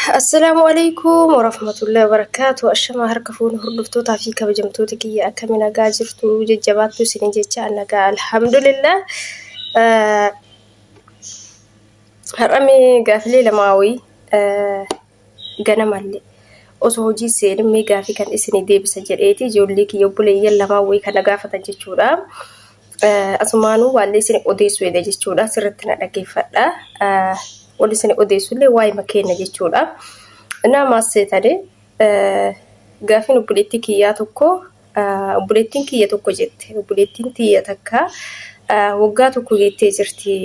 السلام عليكم ورحمة الله وبركاته. أشما هركفون هردفتو تافيكا بجمتو تكية أكمنا جاجرتو ججباتو سنجيتشا أنك الحمد لله. هرمي قافلي لماوي قنا مالي osoo hojii seenimee gaafii kan isin deebisa jedheeti ijoollee kiyya obboleeyyan lamaawwii kana gaafatan jechuudha. Asumaanuu waan isin odeessu jedhe jechuudha. Sirriitti na dhaggeeffadha. Waan isin odeessullee waa'ee makeenya jechuudha. Nama seetanii gaafiin obboleettii kiyyaa tokko obboleettiin kiyya tokko jette. Obboleettiin kiyya takka waggaa tokko jettee jirti.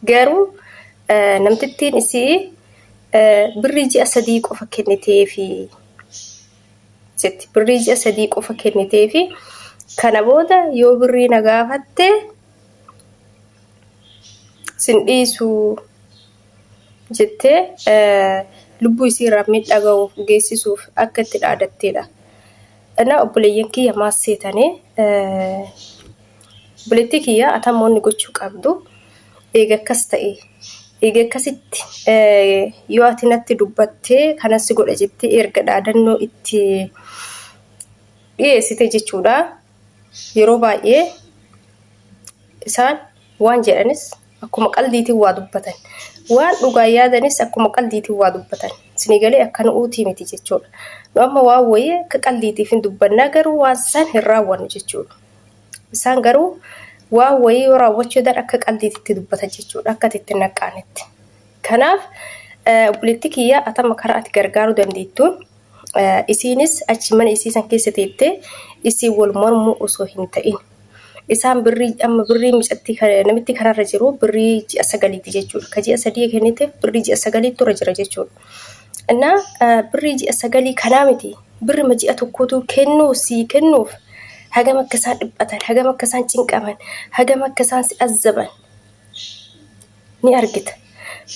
Garuu namtittiin isii birrii ji'a sadii qofa kenniteefi jetti. Birrii ji'a sadii qofa kenniteefi kana booda yoo birrii na gaafatte sin dhiisu jettee lubbuu isii irraa miidhaa ga'uuf geessisuuf akka itti dhaadattedha. Ana obboleeyyan kiyya maas seetanii obboleettii kiyya atamoonni gochuu qabdu eega akkas ta'e. Egaa akkasitti yoo ati natti dubbattee kanas godha jettee erga dhaadannoo itti dhiyeessite jechuudha. Yeroo baay'ee isaan waan jedhanis akkuma qaldiitiin waa dubbatan. Waan dhugaa yaadanis akkuma qaldiitiin waa dubbatan. Isin galee akkana uutii miti jechuudha. Nu amma waan wayii akka qaldiitiif hin dubbannaa garuu waan san hin raawwannu jechuudha. Isaan garuu waan wayii yoo raawwachuudhaan akka qaldiitti dubbatan jechuudha. Akka itti naqaanitti. Kanaaf obboleettii kiyya atama karaa ati gargaaruu dandeettuun isiinis achi mana isiisan keessa teettee isii wal mormuu osoo hin ta'in. Isaan birrii amma birrii micatti namitti karaarra jiru birrii ji'a sagaliiti jechuudha. Ka ji'a sadii kenniteef birrii ji'a sagalii tura jira jechuudha. Innaa birrii ji'a sagalii kanaa miti birri ji'a tokkootu kennuuf hagam akka isaan dhiphatan, hagam akka isaan cinqaman, hagam akka isaan si azzaban ni argita.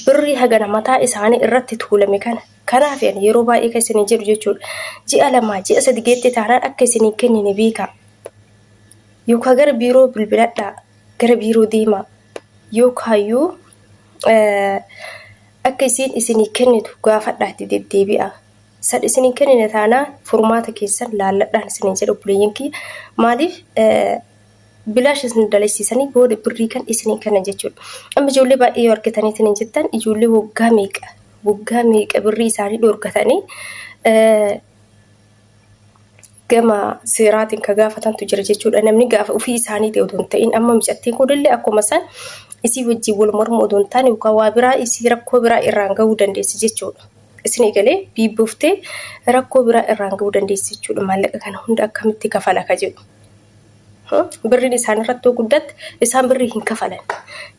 Birrii hagana mataa isaanii irratti tuulame kana. Kanaaf yeroo baay'ee kan isin jedhu jechuudha. Ji'a lama ji'a sadi geettee taanaan akka isin kennine beekaa. Yookaan gara biiroo bilbiladhaa, gara biiroo deemaa. Yookaayyuu akka isin kennitu gaafadhaatti deddeebi'a. Sad isin kennine taanaan furmaata keessan laalladhaan isin jedhu obboleeyyan kiyya. Maaliif bilaash isin dalasiisanii booda birrii kan isin kenna jechuudha. Amma ijoollee baay'ee yoo argatanii isin jettan ijoollee waggaa meeqa birrii isaanii dhorgatanii gama seeraatiin ka gaafatantu jira jechuudha. Namni gaafa ofii isaanii ta'e odoo hin ta'in amma micattiin kunillee akkuma isaan isii wajjin wal mormu odoo hin taane yookaan waa biraa isii rakkoo biraa irraan gahuu dandeessi jechuudha. Isin galee biibbooftee rakkoo biraa irraan gahuu dandeessi jechuudha. Maallaqa kana hunda akkamitti kafala ka jedhu. Birriin isaan irratti guddatte isaan birrii hin kafalan.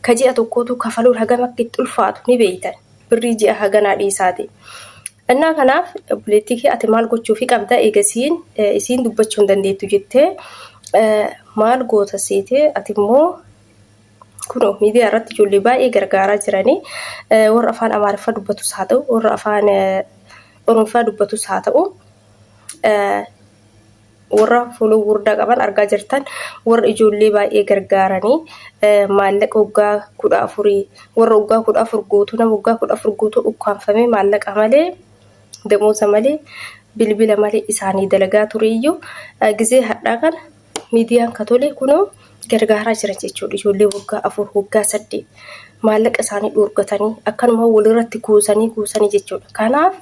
Ka ji'a tokkootu kafaluun hagam akka itti ulfaatu ni beektan. Birrii ji'a haganaa dhiisaati. Innaa kanaaf obboleettii kee ati maal gochuufi qabda eegasiin isiin dubbachuu hin dandeettu jettee maal goota seetee ati immoo kunoo miidiyaa irratti ijoollee baay'ee gargaaraa jiranii warra afaan Amaariffaa dubbatus haa ta'u warra afaan Oromoffaa dubbatus haa ta'u warra foloo gurdaa qaban argaa jirtan warra ijoollee baay'ee gargaaranii maallaqa waggaa 14 warra waggaa 14 guutuu nama waggaa 14 guutuu ukkaanfamee maallaqa malee damooza malee bilbila malee isaanii dalagaa ture iyyuu gizee hadhaa kana miidiyaan katolee kunoo gargaaraa jira jechuudha. Ijoollee waggaa 4 waggaa 8 maallaqa isaanii dhorgatanii akkanuma walirratti kuusanii jechuudha. Kanaaf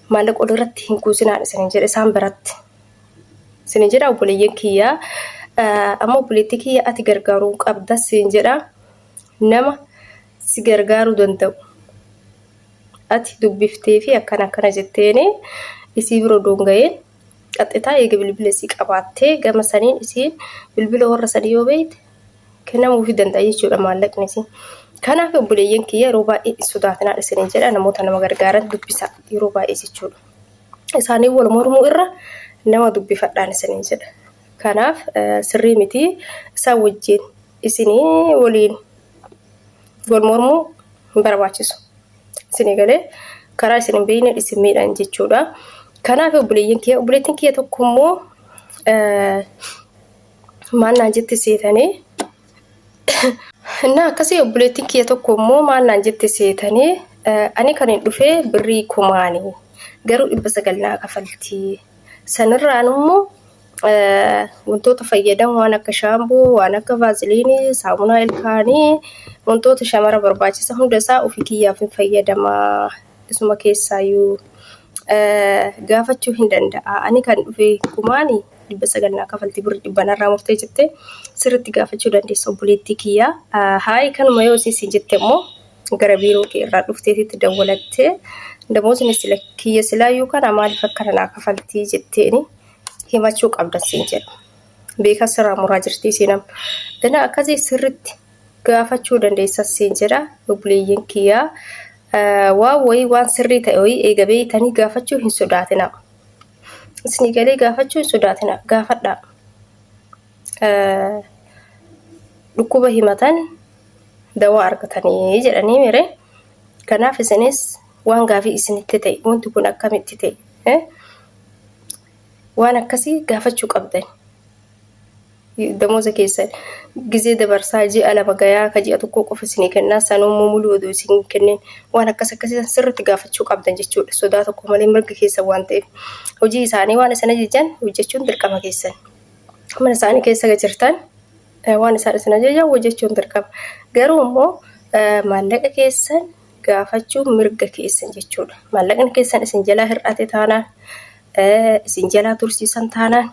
maallaqa walirratti hin kuusinaan isin jedha isaan biratti. Isin jedha obboleeyyan kiyyaa amma obboleettii kiyya ati gargaaruu qabda isin jedha nama si gargaaruu danda'u. Ati dubbiftee fi akkana jetteeni isii bira doonga'een qaxxitaa eega bilbila isii qabaattee gama saniin isiin bilbila warra sadii yoo beekte kennamuufi danda'a jechuudha maallaqni isiin. Kanaaf obboleeyyan kiyya yeroo baay'ee sodaatinaan isin jedha namoota nama gargaaran dubbisa yeroo baay'ee jechuudha. Isaanii wal mormuu irra nama dubbifadhaan isin jedha. Kanaaf sirrii miti isaan wajjin isinii waliin wal mormuu hin barbaachisu. Isin galee karaa isin hin beekne isin miidhaan jechuudha. Kanaaf obboleettiin kiyya tokko immoo maannaan jetti seetanii na akkasii obboleettiin kiyya tokko immoo maannaan jetti seetanii ani kan hin dhufee birrii kumaanii garuu 900 naa kafaltii sanirraan immoo wantoota fayyadamu waan akka shaamboo waan akka vaaziliinii saamunaa ilkaanii wantoota shamara barbaachisan hunda isaa ofii kiyyaaf hin fayyadamaa isuma keessaayyuu gaafachuu hin danda'a ani kan dhufee kumaanii 900 naa kafaltii birrii 100 narraa murtee jettee sirriitti gaafachuu dandeessa obboleettii kiyyaa haay kanuma yoo isin jette immoo gara biiroo kee irraa dhufteetitti dawwalattee damoosni sila kiyya silaayyuu kana maaliif akkana naa kafaltii jetteeni himachuu qabda siin jedhu beeka sirraa muraa jirti siinam dana akkasii sirriitti gaafachuu dandeessa siin jedha obboleeyyiin kiyyaa waan sirrii ta'e wayii eegabee tanii gaafachuu hin sodaatina isin galee gaafachuu hin sodaatina gaafadha dhukkuba himatan dawaa argatanii jedhanii mire kanaaf isinis waan gaafii isinitti ta'e wanti kun akkamitti ta'e waan akkasii gaafachuu qabdan damooza keessan gizee dabarsaa ji'a lama gayaa ka ji'a tokko qofa isinii kennaa sanuu muluu oduu isin kenneen waan akkasii sirriitti gaafachuu qabdan jechuudha sodaa tokko malee mirga keessa waan ta'eef hojii isaanii waan isaan ajajan hojjechuun dirqama keessan mana isaanii keessa jirtan waan isaan ajajan hojjechuun dirqama garuu immoo maallaqa keessan gaafachuun mirga keessan jechuudha maallaqni keessan isin jalaa hir'ate taanaan isin jalaa tursiisan taanaan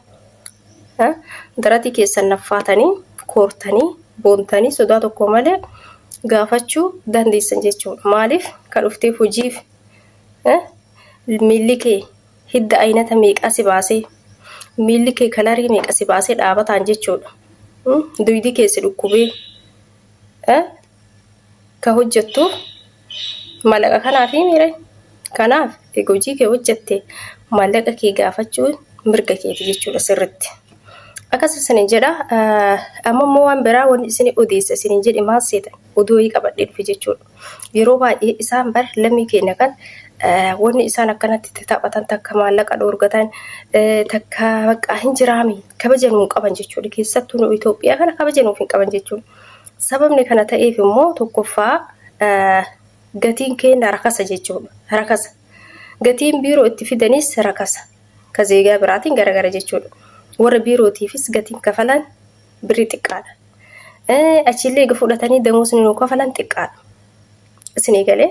daratii keessan naffaatanii koortanii boontanii sodaa tokko malee gaafachuu dandeessan jechuudha maaliif kan dhufteef hojiif miilli kee hidda aynata meeqa si baasee miilli kee kalarii meeqa si baasee dhaabataan jechuudha duydi keessi dhukkubee ka hojjettu maallaqa kanaaf mire kanaaf hojii kee hojjette maallaqa kee gaafachuun mirga keeti jechuudha sirriitti akkas isin jedha amma immoo waan biraa wanti isin odeessa isin jedhe maal seetan oduu qabadhee dhufe jechuudha yeroo baay'ee isaan bar lammii keenya kan wanni isaan akkanatti taphatan takka maallaqa dhoorgatan takka bakka hin jiraami kabajanuu qaban jechuudha keessattuu nu Itoophiyaa kana kabajanuu hin qaban jechuudha sababni kana ta'eef immoo tokkoffaa gatiin keenya rakasa jechuudha rakasa gatiin biiroo itti fidanis rakasa ka zeegaa biraatiin garagara jechuudha warra biirootiifis gatiin kafalan birrii xiqqaadha achillee fudhatanii damoosni nu kafalan xiqqaadha isin galee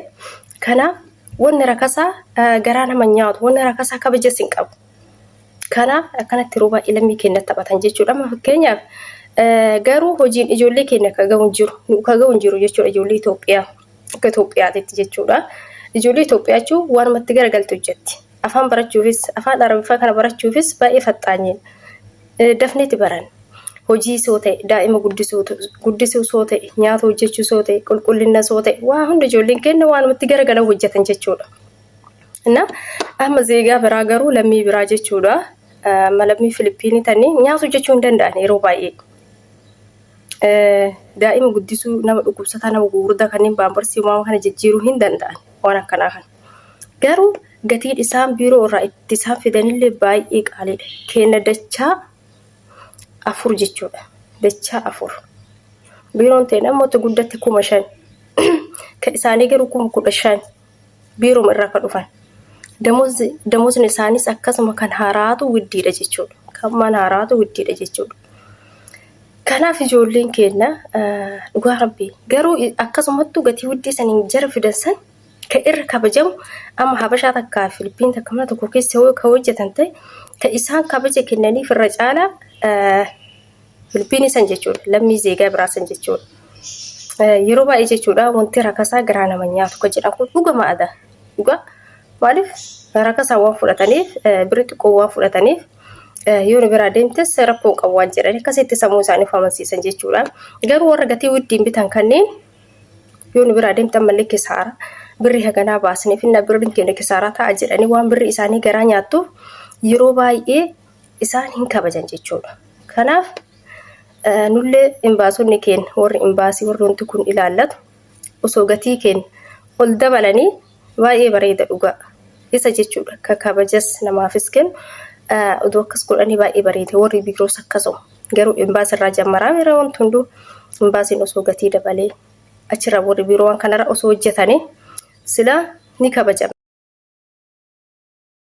kanaaf wanni rakasaa garaa nama nyaatu wanni rakasaa kabajas hin qabu kanaaf akkanatti roba ilammii keenya taphatan jechuudha amma fakkeenyaaf garuu hojiin ijoollee keenya ka ga'u jiru jechuudha ijoollee Itoophiyaa akka Itoophiyaatti jechuudha ijoollee Itoophiyaachuu waanumatti garagaltu hojjetti afaan barachuufis afaan Arabiffaa kana barachuufis baay'ee faxaanyeen dafneeti baran hojii soo ta'e daa'ima guddisuu soo ta'e nyaata hojjechuu soo ta'e qulqullina soo ta'e waa hunda ijoolleen keenya waanumatti garagalan hojjetan jechuudha እና amma zeegaa biraa garuu lammii biraa jechuudha malammii Filipiinii tanii nyaata hojjechuu hin danda'an yeroo baay'ee daa'ima guddisuu nama dhukkubsataa nama gurguddaa kanneen baambarsii waan kana jijjiiruu hin danda'an waan akkanaa kan garuu gatiin isaan biiroo irraa itti isaan fidanillee baay'ee qaaliidha kenna dachaa 4 jechuudha dachaa 4 biiroon ta'e namoota guddatti 5,000 kan isaanii garuu 15,000 biiroo irraa ka dhufan damoosni isaanis akkasuma kan haraatu widdiidha jechuudha kan man haraatu widdiidha jechuudha kanaaf ijoolleen keenya dhugaa rabbii garuu akkasumattuu gatii widdii saniin jara fidansan ka irra kabajamu amma habashaa takkaa Filipiin takka mana tokko keessa ka hojjetan ta'e ka isaan kabaja kennaniif irra caalaa Filipiin san jechuudha lammii zeegaa biraa san jechuudha yeroo baay'ee jechuudha wanti rakasaa garaa nama nyaatu ka jedhan kun dhugama ada dhugaa maaliif rakasaa waan fudhataniif birrii xiqqoo waan fudhataniif yoo biraa deemtes rakkoo qabu waan jedhan akkasitti sammuu isaanii amansiisan jechuudha garuu warra gatii widdiin bitan kanneen yoo biraa deemtan mallee kisaara birrii haganaa baasaniif inna birriin keenya kisaaraa ta'a jedhanii waan birrii isaanii garaa nyaattuuf yeroo baay'ee isaan hin kabajan jechuudha kanaaf nullee imbaasonni keenya warri imbaasii warri wanti kun ilaallatu osoo gatii keenya ol dabalanii baay'ee bareeda dhugaa isa jechuudha ka kabajas namaafis kennu odoo akkas godhanii baay'ee bareeda warri biiroos akkasuma garuu imbaasirraa jammaraa yeroo wanti hunduu imbaasiin osoo gatii dabalee achirra warri biiroo waan kanarra osoo hojjetanii sila ni kabajama.